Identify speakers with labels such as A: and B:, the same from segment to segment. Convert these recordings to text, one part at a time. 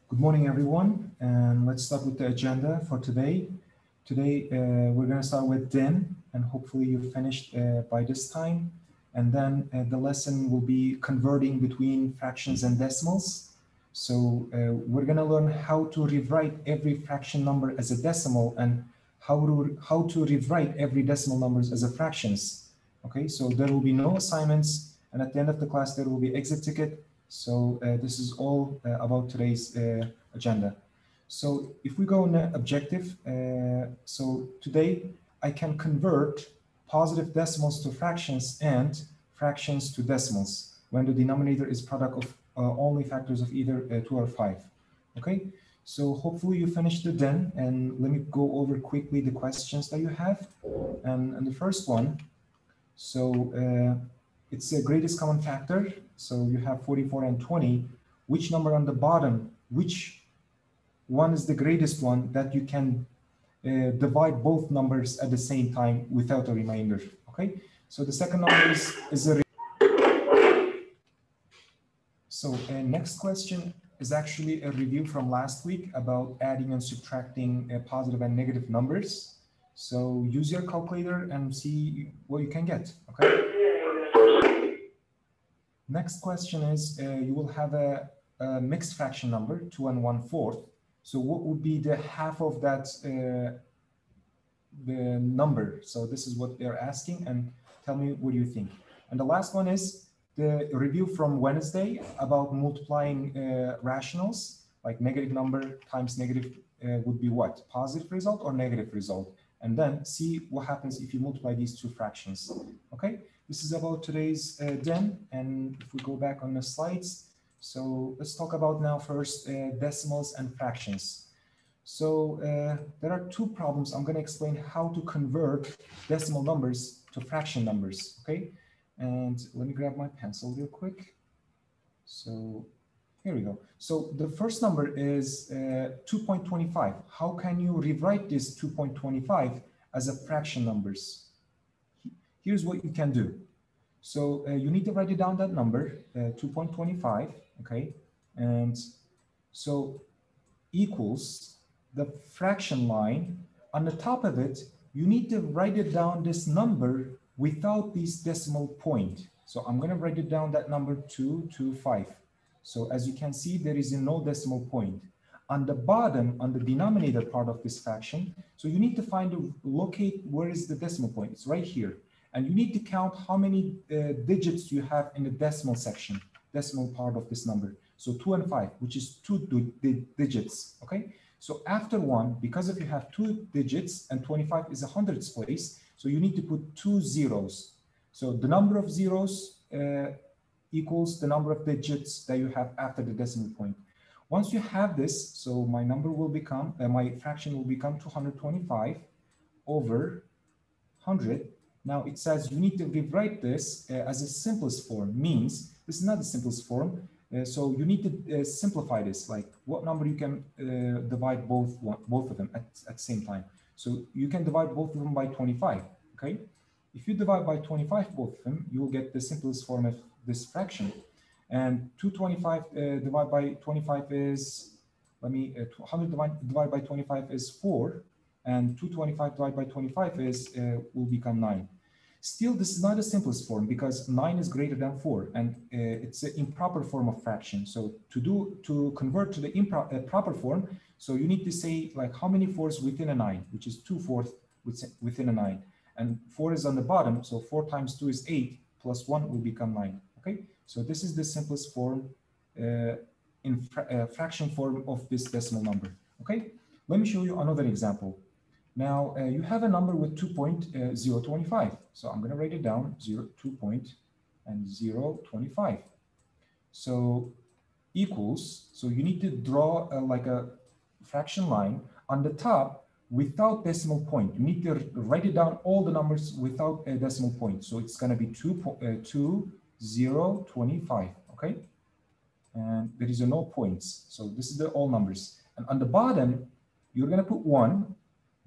A: Good morning, everyone, and let's start with the agenda for today. Today, we're going to start with DIN, and hopefully you finished by this time. And then the lesson will be converting between fractions and decimals. So we're going to learn how to rewrite every fraction number as a decimal and how to rewrite every decimal numbers as a fractions. Okay, so there will be no assignments, and at the end of the class, there will be exit ticket. So this is all about today's agenda. So if we go in the objective, so today I can convert positive decimals to fractions and fractions to decimals when the denominator is product of only factors of either 2 or 5. Okay, so hopefully you finished the DIN, and let me go over quickly the questions that you have. And the first one, so it's the greatest common factor. So you have 44 and 20. Which number on the bottom, which one is the greatest one that you can divide both numbers at the same time without a remainder? Okay, so the second number is a. So next question is actually a review from last week about adding and subtracting positive and negative numbers. So use your calculator and see what you can get. Okay. Next question is, you will have a mixed fraction number, 2 and 1/4. So what would be the half of that the number? So this is what they're asking, and tell me what you think. And the last one is the review from Wednesday about multiplying rationals, like negative number times negative would be what? Positive result or negative result? And then see what happens if you multiply these two fractions. Okay. This is about today's DIN, and if we go back on the slides, so let's talk about now first decimals and fractions. So there are two problems. I'm going to explain how to convert decimal numbers to fraction numbers, okay? And let me grab my pencil real quick. So here we go. So the first number is 2.25. How can you rewrite this 2.25 as a fraction numbers? Here's what you can do. So you need to write it down, that number, 2.25, okay? And so equals the fraction line. On the top of it, you need to write it down, this number, without this decimal point. So I'm gonna write it down, that number 225. So as you can see, there is no decimal point. On the bottom, on the denominator part of this fraction, so you need to locate where is the decimal point. It's right here. And you need to count how many digits you have in the decimal section, decimal part of this number. So 2 and 5, which is 2 digits, okay? So after 1, because if you have 2 digits and 25 is a hundredths place, so you need to put 2 zeros. So the number of zeros equals the number of digits that you have after the decimal point. Once you have this, so my number will become, my fraction will become 225 over 100. Now it says you need to rewrite this as a simplest form, means this is not the simplest form. So you need to simplify this, like what number you can divide both of them at the same time. So you can divide both of them by 25, okay? If you divide by 25 both of them, you will get the simplest form of this fraction. And 225 divided by 25 is, 100 divided by 25 is 4. And 225 divided by 25 is, will become 9. Still, this is not the simplest form because 9 is greater than 4, and it's an improper form of fraction. So to convert to the proper form, so you need to say like how many 4s within a 9, which is 2/4 within a 9. And 4 is on the bottom, so 4 times 2 is 8, plus 1 will become 9, okay? So this is the simplest form in fraction form of this decimal number, okay? Let me show you another example. Now, you have a number with 2.025. So I'm going to write it down, 2.025. So equals, so you need to draw like a fraction line on the top without decimal point. You need to write it down, all the numbers without a decimal point. So it's going to be 2.025, okay? And there is no points. So this is the all numbers. And on the bottom, you're going to put 1.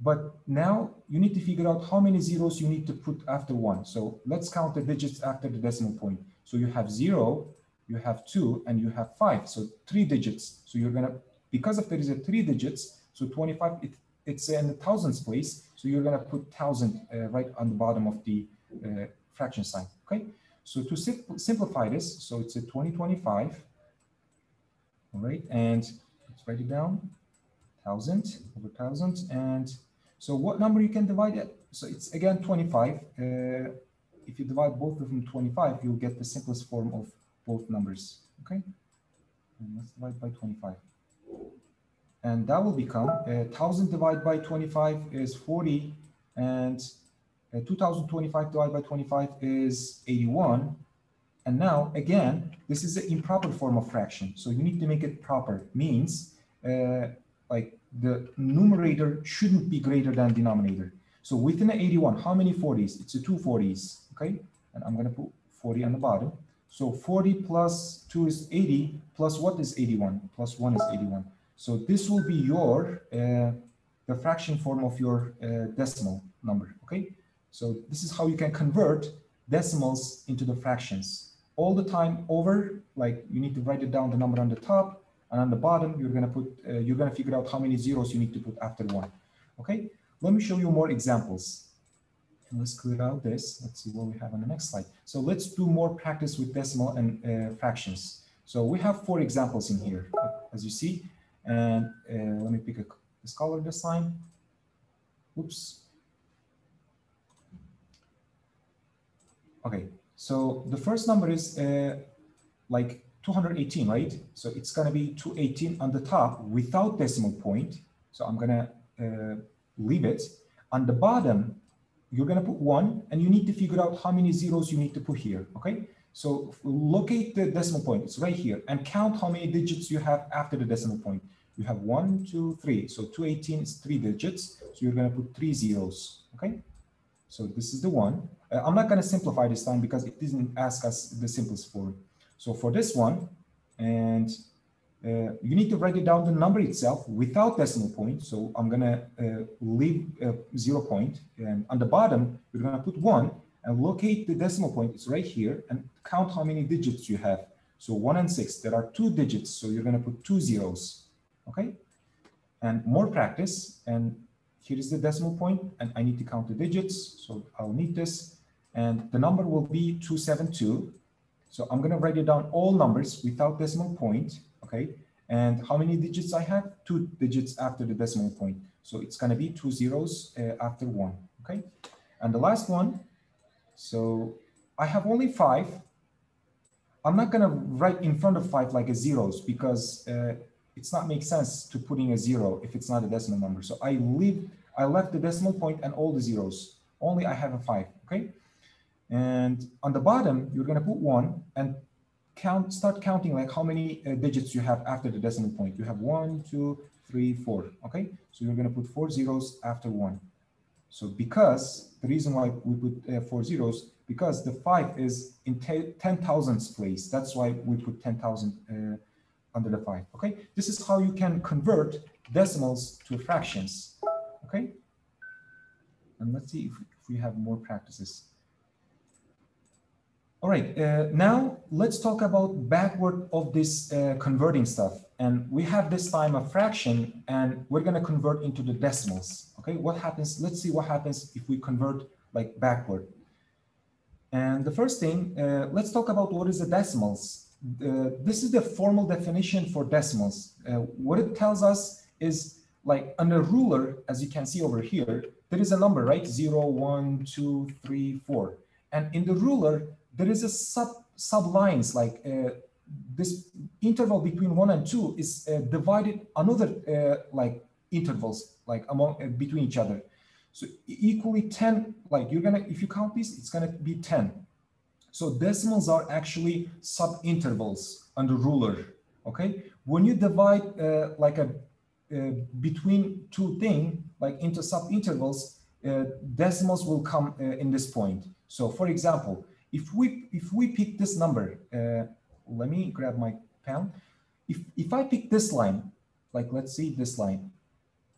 A: But now you need to figure out how many zeros you need to put after 1. So let's count the digits after the decimal point. So you have 0, you have 2, and you have 5. So 3 digits. So you're going to because if there is a 3 digits, so 25, it's in the thousands place, so you're going to put 1,000 right on the bottom of the fraction sign. Okay, so to simplify this, so it's a 2025. All right, and let's write it down. 1,000 over 1,000, and so what number you can divide it? So it's again 25. If you divide both of them 25, you'll get the simplest form of both numbers. Okay, and let's divide by 25, and that will become 1,000 divided by 25 is 40, and 2,025 divided by 25 is 81. And now again, this is an improper form of fraction, so you need to make it proper. Means like the numerator shouldn't be greater than denominator. So within the 81, how many 40s? It's a 2 40s, okay? And I'm gonna put 40 on the bottom. So 40 plus 2 is 80, plus what is 81? Plus 1 is 81. So this will be your, the fraction form of your decimal number, okay? So this is how you can convert decimals into the fractions. All the time over, like you need to write it down the number on the top, and on the bottom, you're gonna figure out how many zeros you need to put after 1. Okay, let me show you more examples. Let's clear out this. Let's see what we have on the next slide. So let's do more practice with decimal and fractions. So we have 4 examples in here, as you see. And let me pick this color this time. Oops. Okay, so the first number is like 218, right? So it's going to be 218 on the top without decimal point. So I'm going to leave it. On the bottom, you're going to put 1, and you need to figure out how many zeros you need to put here, okay? So locate the decimal point, it's right here, and count how many digits you have after the decimal point. You have 1, 2, 3. So 218 is 3 digits. So you're going to put 3 zeros, okay? So this is the one. I'm not going to simplify this time because it doesn't ask us the simplest form. So for this one, and you need to write it down the number itself without decimal point. So I'm going to leave 0 point. And on the bottom, you're going to put 1 and locate the decimal point. It's right here, and count how many digits you have. So 1 and 6, there are 2 digits. So you're going to put 2 zeros. Okay. And more practice. And here is the decimal point, and I need to count the digits. So I'll need this. And the number will be 272. So I'm going to write it down all numbers without decimal point. Okay. And how many digits I have? 2 digits after the decimal point. So it's going to be 2 zeros after 1. Okay. And the last one. So I have only 5. I'm not going to write in front of 5 like a zeros because it's not make sense to putting a 0 if it's not a decimal number. So I left the decimal point and all the zeros. Only I have a 5. Okay. And on the bottom, you're going to put 1 and start counting like how many digits you have after the decimal point. You have 1, 2, 3, 4. Okay. So you're going to put 4 zeros after 1. So because the reason why we put 4 zeros, because the 5 is in 10,000s place. That's why we put 10,000 under the 5. Okay. This is how you can convert decimals to fractions. Okay. And let's see if we have more practices. All right, now let's talk about backward of this converting stuff. And we have this time a fraction, and we're going to convert into the decimals. Okay, what happens? Let's see what happens if we convert like backward. And the first thing, let's talk about what is the decimals. This is the formal definition for decimals. What it tells us is like on a ruler, as you can see over here, there is a number, right? 0, 1, 2, 3, 4. And in the ruler, there is a sub lines like this interval between 1 and 2 is divided another like intervals like among between each other. So equally 10, like you're gonna, if you count these, it's gonna be 10. So decimals are actually sub intervals on the ruler. Okay, when you divide like a between two things like into sub intervals, decimals will come in this point. So for example, if we pick this number, let me grab my pen. If I pick this line, like let's see this line.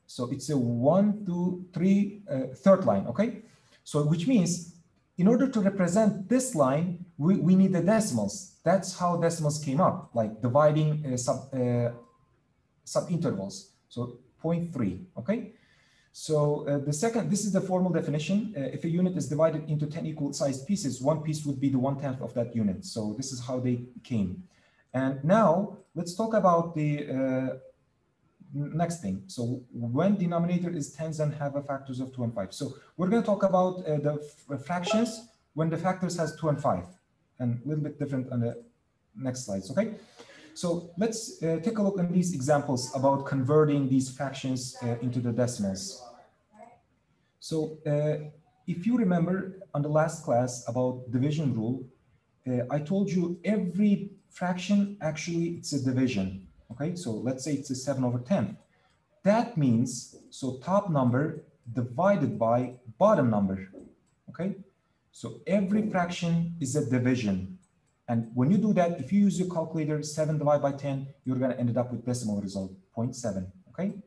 A: So it's a 1, 2, 3, third line, okay? So which means in order to represent this line, we need the decimals. That's how decimals came up, like dividing subintervals. So 0.3, okay? So the second, this is the formal definition. If a unit is divided into 10 equal sized pieces, one piece would be the 1/10 of that unit. So this is how they came. And now let's talk about the next thing. So when denominator is tens and have a factors of 2 and 5. So we're going to talk about the fractions when the factors has 2 and 5, and a little bit different on the next slides, okay? So let's take a look at these examples about converting these fractions into the decimals. So if you remember on the last class about division rule, I told you every fraction actually it's a division. Okay, so let's say it's a 7/10. That means, so top number divided by bottom number. Okay, so every fraction is a division. And when you do that, if you use your calculator, 7 divided by 10, you're going to end up with decimal result, 0.7. Okay,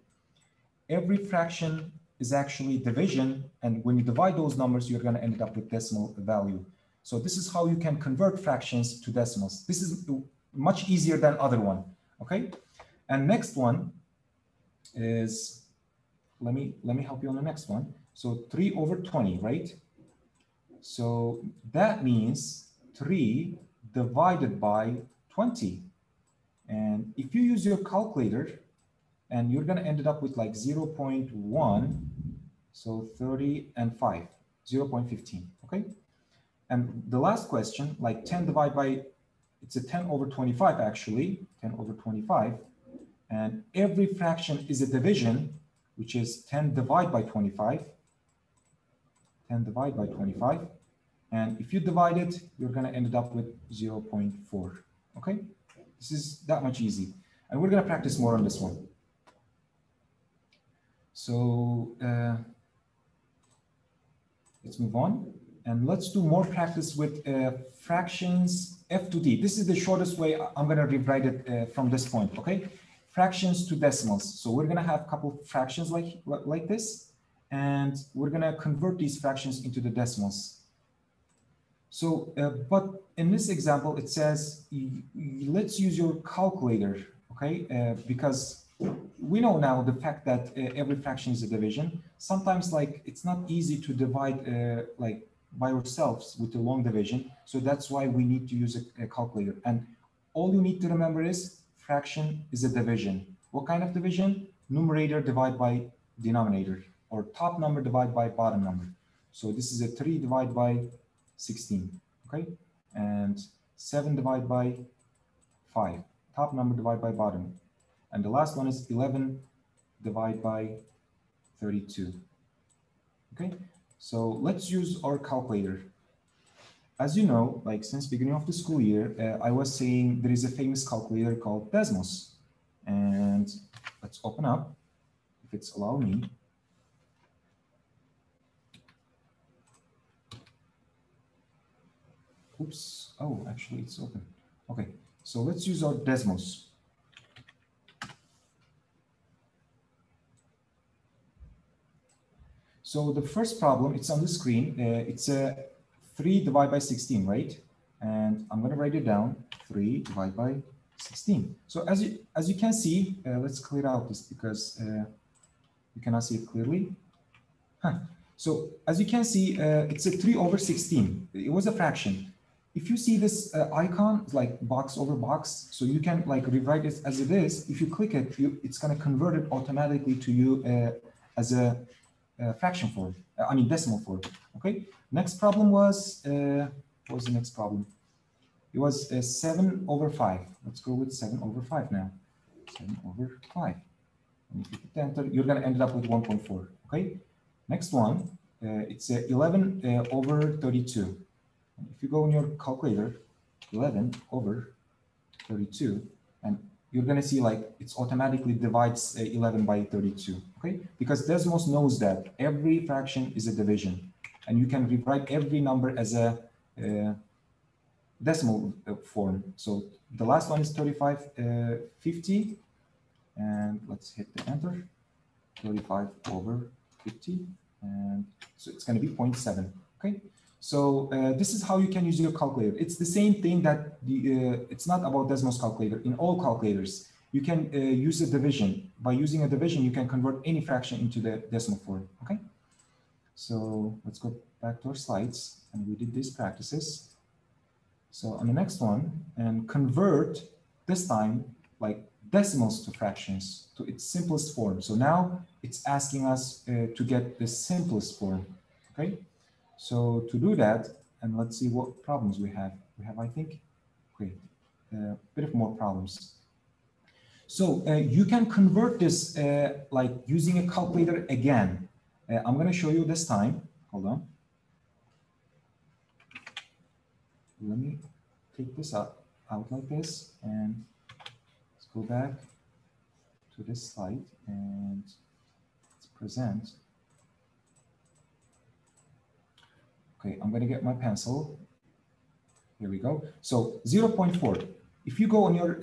A: every fraction is actually division. And when you divide those numbers, you're going to end up with decimal value. So this is how you can convert fractions to decimals. This is much easier than other one. Okay, and next one is, let me help you on the next one. So 3/20, right? So that means 3 divided by 20. And if you use your calculator, and you're going to end up with like 0.1, so 30 and 5, 0.15, okay? And the last question, like 10 divided by, it's a 10/25 actually, 10/25. And every fraction is a division, which is 10 divided by 25, 10 divided by 25. And if you divide it, you're going to end up with 0.4, okay? This is that much easy. And we're going to practice more on this one. So let's move on. And let's do more practice with fractions f to d. This is the shortest way. I'm going to rewrite it from this point, okay? Fractions to decimals. So we're going to have a couple of fractions like this, and we're going to convert these fractions into the decimals. So, but in this example, it says, let's use your calculator, okay? Because we know now the fact that every fraction is a division. Sometimes like it's not easy to divide like by ourselves with a long division. So that's why we need to use a calculator. And all you need to remember is fraction is a division. What kind of division? Numerator divided by denominator, or top number divided by bottom number. So this is a 3 divided by 16, okay? And 7 divided by 5, top number divided by bottom. And the last one is 11 divided by 32, okay? So let's use our calculator. As you know, like since beginning of the school year, I was saying there is a famous calculator called Desmos. And let's open up, if it's allow me. Oops, oh, actually it's open. Okay, so let's use our Desmos. So the first problem, it's on the screen. It's a 3 divided by 16, right? And I'm going to write it down, 3 divided by 16. So as you can see, let's clear out this because you cannot see it clearly. So as you can see, it's a 3/16. It was a fraction. If you see this icon, like box over box, so you can like rewrite it as it is. If you click it, it's going to convert it automatically to you as a fraction form, I mean decimal form, okay? Next problem was, what was the next problem? It was 7/5. Let's go with 7/5 now. 7/5. And if you hit enter, you're going to end up with 1.4, okay? Next one, it's 11/32. And if you go in your calculator, 11/32, and you're going to see like it's automatically divides 11 by 32, okay? Because Desmos knows that every fraction is a division, and you can rewrite every number as a decimal form. So the last one is 35/50, and let's hit the enter, 35/50, and so it's going to be 0.7, okay? So this is how you can use your calculator. It's the same thing that it's not about Desmos calculator. In all calculators, you can use a division. By using a division, you can convert any fraction into the decimal form, okay? So let's go back to our slides, and we did these practices. So on the next one, and convert this time like decimals to fractions to its simplest form. So now it's asking us to get the simplest form, okay? So to do that, and let's see what problems we have. We have, I think, great, a bit of more problems. So you can convert this like using a calculator again. I'm going to show you this time. Hold on. Let me take this out like this, and let's go back to this slide and let's present. Okay, I'm going to get my pencil. Here we go. So 0.4. If you go on your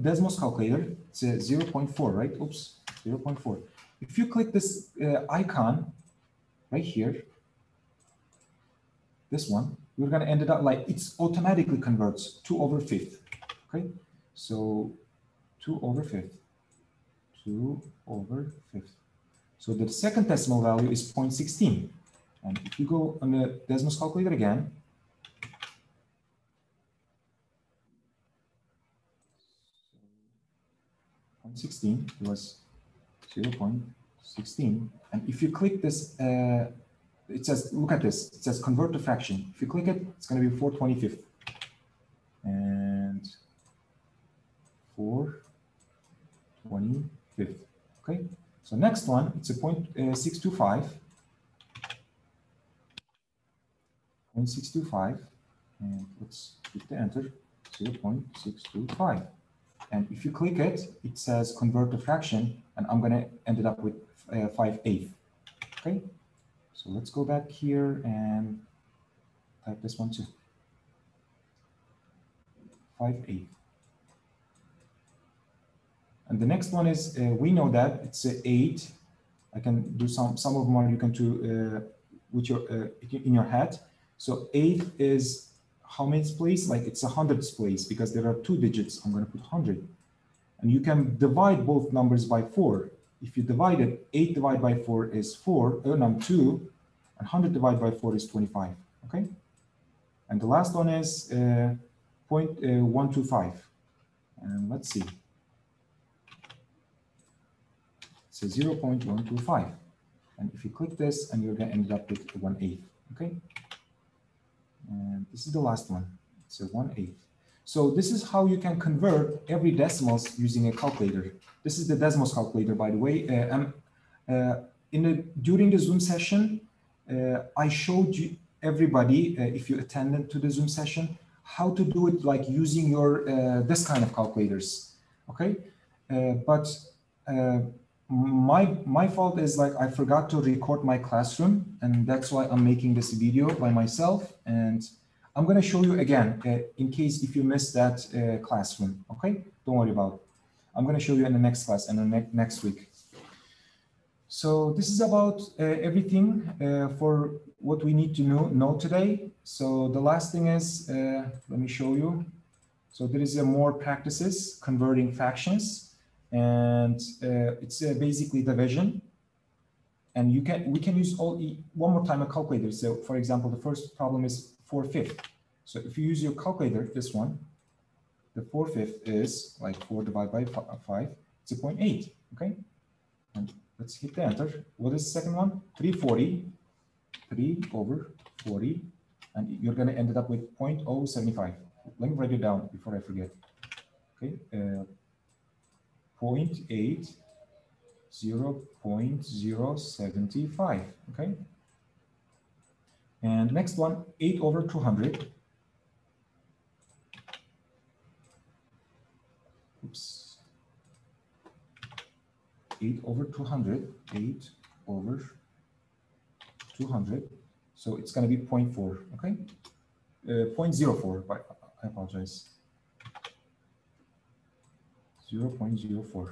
A: Desmos calculator, it's 0.4, right? Oops, 0.4. If you click this icon right here, this one, you're going to end it up like it's automatically converts 2/5. Okay, so 2/5, 2/5. So the second decimal value is 0.16. And if you go on the Desmos calculator again, so 0.16, it was 0.16. And if you click this, it says, look at this, it says convert to fraction. If you click it, it's going to be 4/25. And 4/25. Okay, so next one, it's a 0.625. 0.625, and let's hit the enter, 0.625. And if you click it, it says convert to fraction, and I'm going to end it up with 5/8. Okay, so let's go back here and type this one too. 5/8. And the next one is, we know that it's 8. I can do some of them you can do with your in your head. So 8 is how many place? Like it's 100's place, because there are 2 digits. I'm going to put 100. And you can divide both numbers by 4. If you divide it, 8 divided by 4 is 4, 2, and 100 divided by 4 is 25. Okay? And the last one is 0.125. And let's see. So 0.125. And if you click this, and you're going to end up with 1/8. Okay? And this is the last one. It's a 1/8. So this is how you can convert every decimals using a calculator. This is the Desmos calculator, by the way. During the Zoom session, I showed you everybody, if you attended to the Zoom session, how to do it like using your this kind of calculators. Okay, but my fault is like I forgot to record my classroom, and that's why I'm making this video by myself, and I'm going to show you again in case if you missed that classroom. Okay, don't worry about it. I'm going to show you in the next class and the next week. So this is about everything for what we need to know today. So the last thing is, let me show you. So there is more practices converting fractions, and it's basically division. And we can use one more time a calculator. So for example, the first problem is 4/5. So if you use your calculator, this one, the 4/5 is like 4 divided by 5. It's a 0.8. Okay. And let's hit the enter. What is the second one? 3/40. 3/40. And you're going to end up with 0.075. Let me write it down before I forget. Okay. 0.8. 0.075. Okay. And next one, 8/200. Oops. 8/200. 8/200. So it's going to be 0.4. Okay. 0.04. But I apologize. 0.04.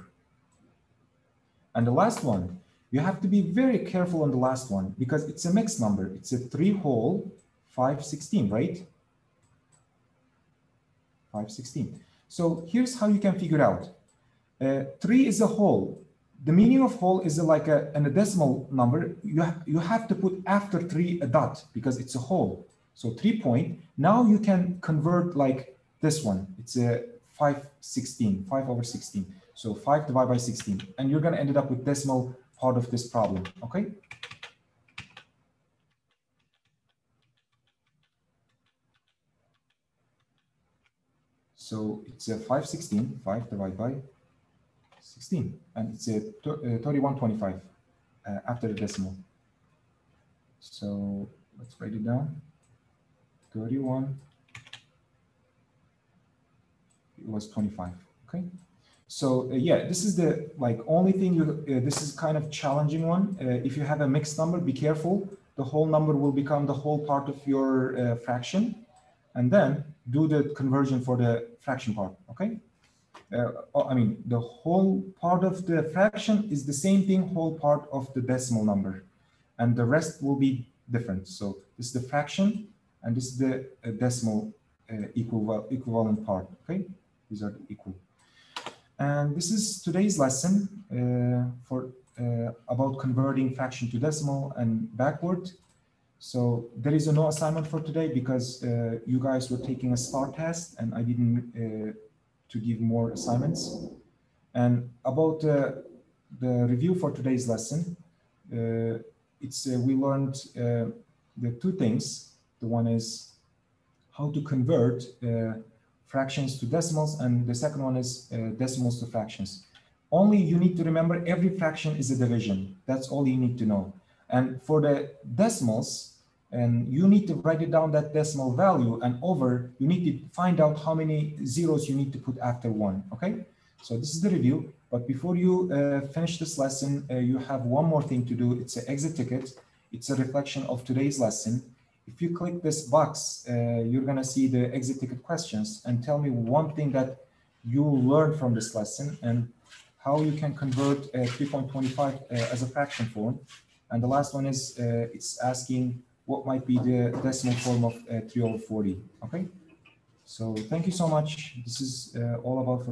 A: And the last one, you have to be very careful on the last one because it's a mixed number. It's a 3 whole 5/16, right? 5/16. So here's how you can figure out. 3 is a whole. The meaning of whole is like a decimal number. You have to put after 3 a dot because it's a whole. So 3 point. Now you can convert like this one. It's a 5/16, 5/16. So 5 divided by 16. And you're going to end up with decimal part of this problem. Okay. So it's a 5/16, 5 divided by 16, and it's a 31.25 after the decimal. So let's write it down. 31. It was 25. Okay. So yeah, this is the only thing you. This is kind of challenging one. If you have a mixed number, be careful. The whole number will become the whole part of your fraction, and then do the conversion for the fraction part. Okay. I mean, the whole part of the fraction is the same thing, whole part of the decimal number, and the rest will be different. So this is the fraction, and this is the decimal equivalent part. Okay, these are equal. And this is today's lesson about converting fraction to decimal and backward. So there is no assignment for today because you guys were taking a STAR test, and I didn't to give more assignments. And about the review for today's lesson, we learned the two things. The one is how to convert fractions to decimals, and the second one is decimals to fractions. Only you need to remember every fraction is a division. That's all you need to know. And for the decimals, and you need to write it down, that decimal value, and over, you need to find out how many zeros you need to put after 1, okay? So this is the review, but before you finish this lesson, you have one more thing to do. It's an exit ticket. It's a reflection of today's lesson. If you click this box, you're gonna see the exit ticket questions, and tell me one thing that you learned from this lesson and how you can convert 3.25 as a fraction form. And the last one is, it's asking what might be the decimal form of 3/40. Okay, so thank you so much. This is all about for today.